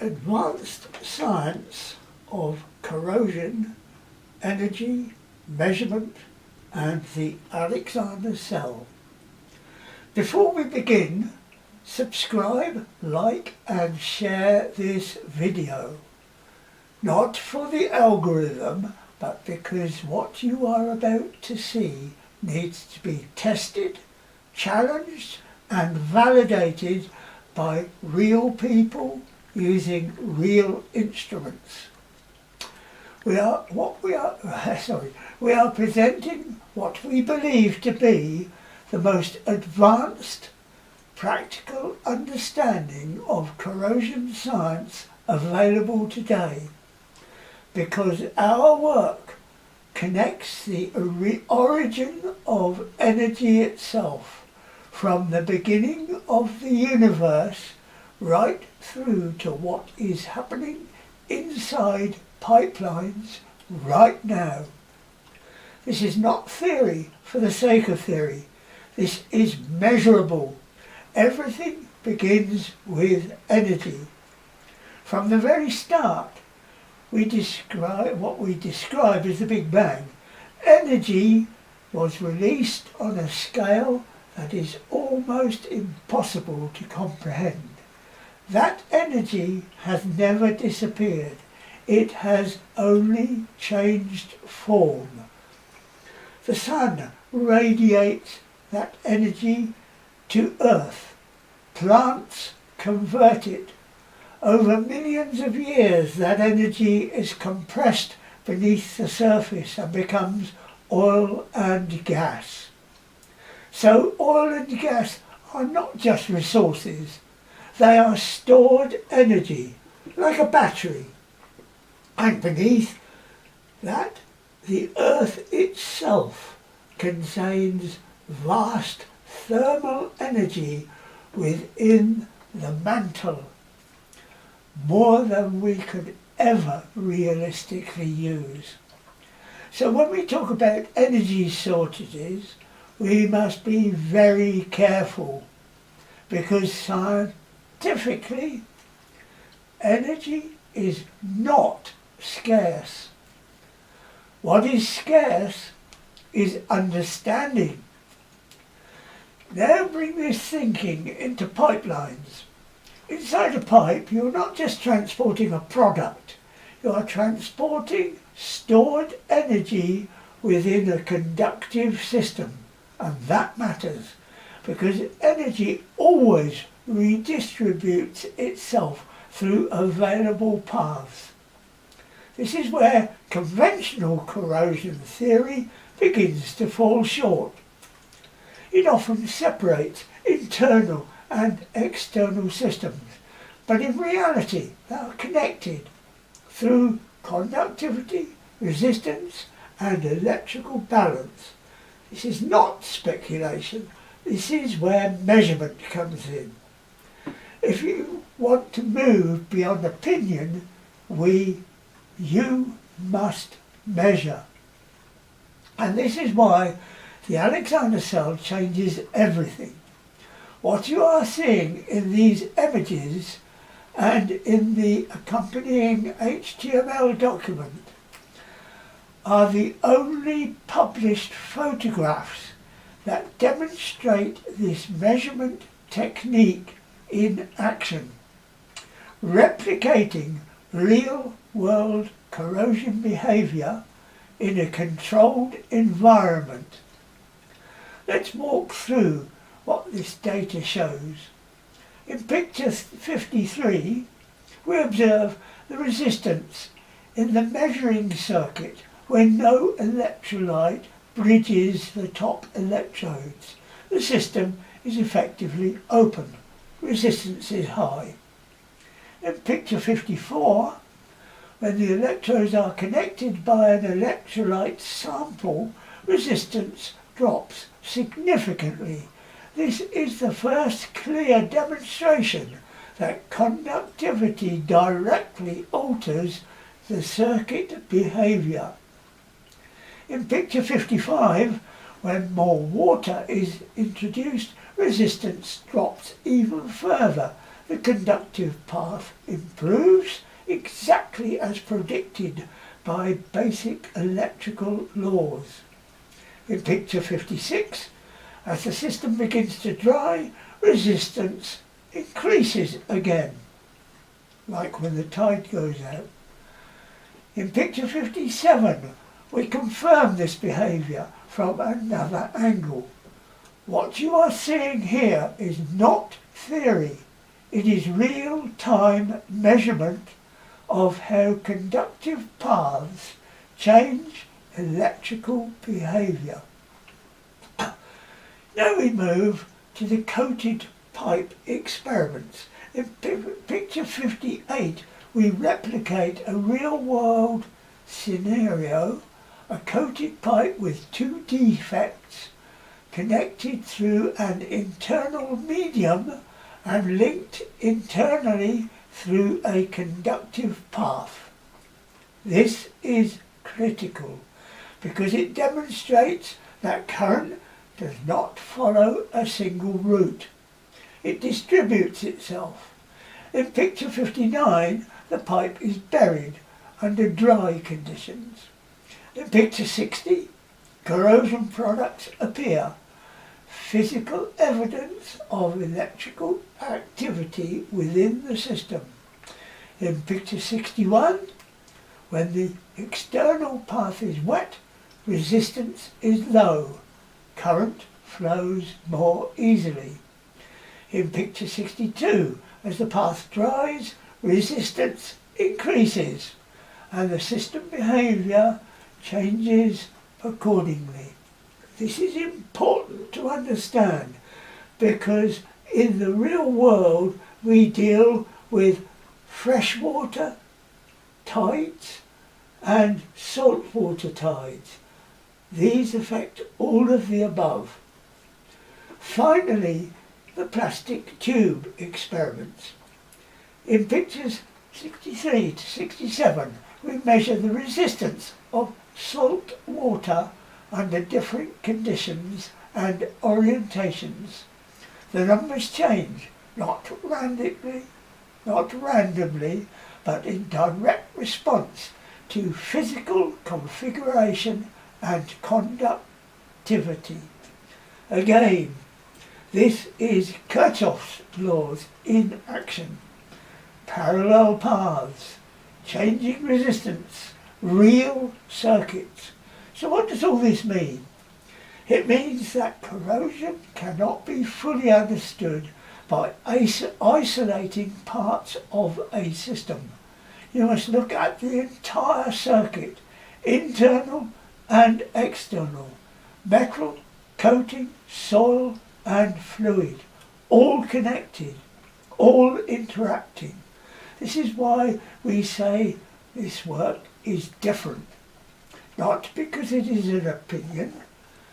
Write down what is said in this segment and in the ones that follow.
advanced science of corrosion, energy, measurement and the Alexander cell. Before we begin, subscribe, like and share this video. Not for the algorithm, but because what you are about to see needs to be tested, challenged and validated by real people using real instruments. We are presenting what we believe to be the most advanced practical understanding of corrosion science available today, because our work connects the origin of energy itself from the beginning of the universe right through to what is happening inside pipelines right now. This is not theory for the sake of theory. This is measurable. Everything begins with energy. From the very start, we describe what we describe as the Big Bang. Energy was released on a scale that is almost impossible to comprehend. That energy has never disappeared. It has only changed form. The sun radiates that energy to Earth. Plants convert it. Over millions of years, that energy is compressed beneath the surface and becomes oil and gas. So oil and gas are not just resources. They are stored energy, like a battery. And beneath that, the Earth itself contains vast thermal energy within the mantle, more than we could ever realistically use. So when we talk about energy shortages, we must be very careful, because scientifically, energy is not scarce. What is scarce is understanding. Now bring this thinking into pipelines. Inside a pipe, you're not just transporting a product, you are transporting stored energy within a conductive system. And that matters, because energy always redistributes itself through available paths. This is where conventional corrosion theory begins to fall short. It often separates internal and external systems, but in reality they are connected through conductivity, resistance and electrical balance. This is not speculation, this is where measurement comes in. If you want to move beyond opinion, you must measure. And this is why the Alexander cell changes everything. What you are seeing in these images and in the accompanying HTML document are the only published photographs that demonstrate this measurement technique in action, replicating real-world corrosion behaviour in a controlled environment. Let's walk through what this data shows. In picture 53, we observe the resistance in the measuring circuit when no electrolyte bridges the top electrodes. The system is effectively open. Resistance is high. In picture 54, when the electrodes are connected by an electrolyte sample, resistance drops significantly. This is the first clear demonstration that conductivity directly alters the circuit behaviour. In picture 55, when more water is introduced, resistance drops even further. the conductive path improves exactly as predicted by basic electrical laws. In picture 56, as the system begins to dry, resistance increases again, like when the tide goes out. In picture 57, we confirm this behaviour from another angle. What you are seeing here is not theory, it is real-time measurement of how conductive paths change electrical behaviour. Now we move to the coated pipe experiments. In picture 58, we replicate a real-world scenario, a coated pipe with two defects connected through an internal medium and linked internally through a conductive path. This is critical because it demonstrates that current does not follow a single route. It distributes itself. In picture 59, the pipe is buried under dry conditions. In picture 60, corrosion products appear, physical evidence of electrical activity within the system. In picture 61, when the external path is wet, resistance is low, current flows more easily. In picture 62, as the path dries, resistance increases and the system behaviour changes accordingly. This is important to understand because in the real world we deal with freshwater tides and saltwater tides. These affect all of the above. Finally, the plastic tube experiments. In pictures 63 to 67, we measure the resistance of salt water under different conditions and orientations. The numbers change, not randomly, but in direct response to physical configuration and conductivity. Again, this is Kirchhoff's laws in action. Parallel paths, changing resistance, real circuits. So what does all this mean? It means that corrosion cannot be fully understood by isolating parts of a system. You must look at the entire circuit, internal and external, metal, coating, soil and fluid, all connected, all interacting. This is why we say this work is different, not because it is an opinion,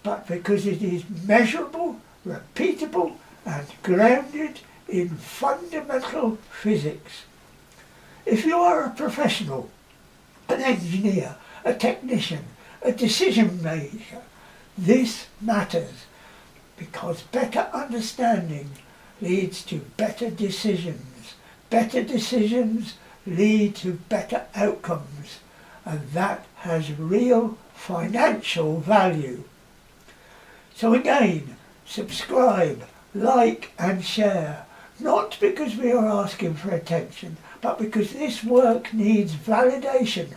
but because it is measurable, repeatable and grounded in fundamental physics. If you are a professional, an engineer, a technician, a decision maker, this matters because better understanding leads to better decisions. Better decisions lead to better outcomes, and that has real financial value. So again, subscribe, like and share, not because we are asking for attention, but because this work needs validation,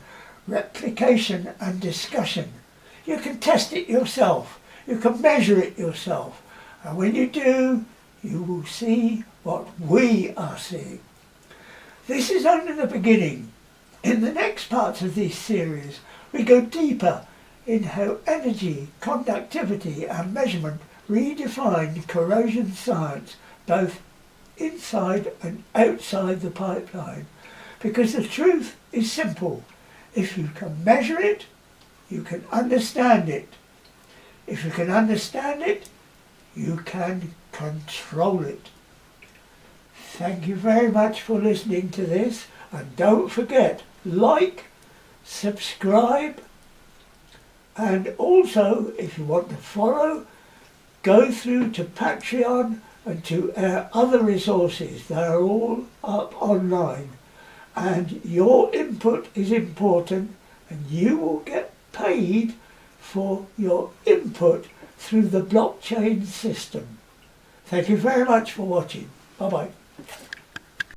replication and discussion. You can test it yourself, you can measure it yourself, and when you do, you will see what we are seeing. This is only the beginning. In the next parts of this series, we go deeper in how energy, conductivity and measurement redefine corrosion science, both inside and outside the pipeline. Because the truth is simple. If you can measure it, you can understand it. If you can understand it, you can control it. Thank you very much for listening to this, and don't forget, like, subscribe, and also if you want to follow, go through to Patreon and to our other resources that are all up online. And your input is important, and you will get paid for your input through the blockchain system. Thank you very much for watching. Bye bye.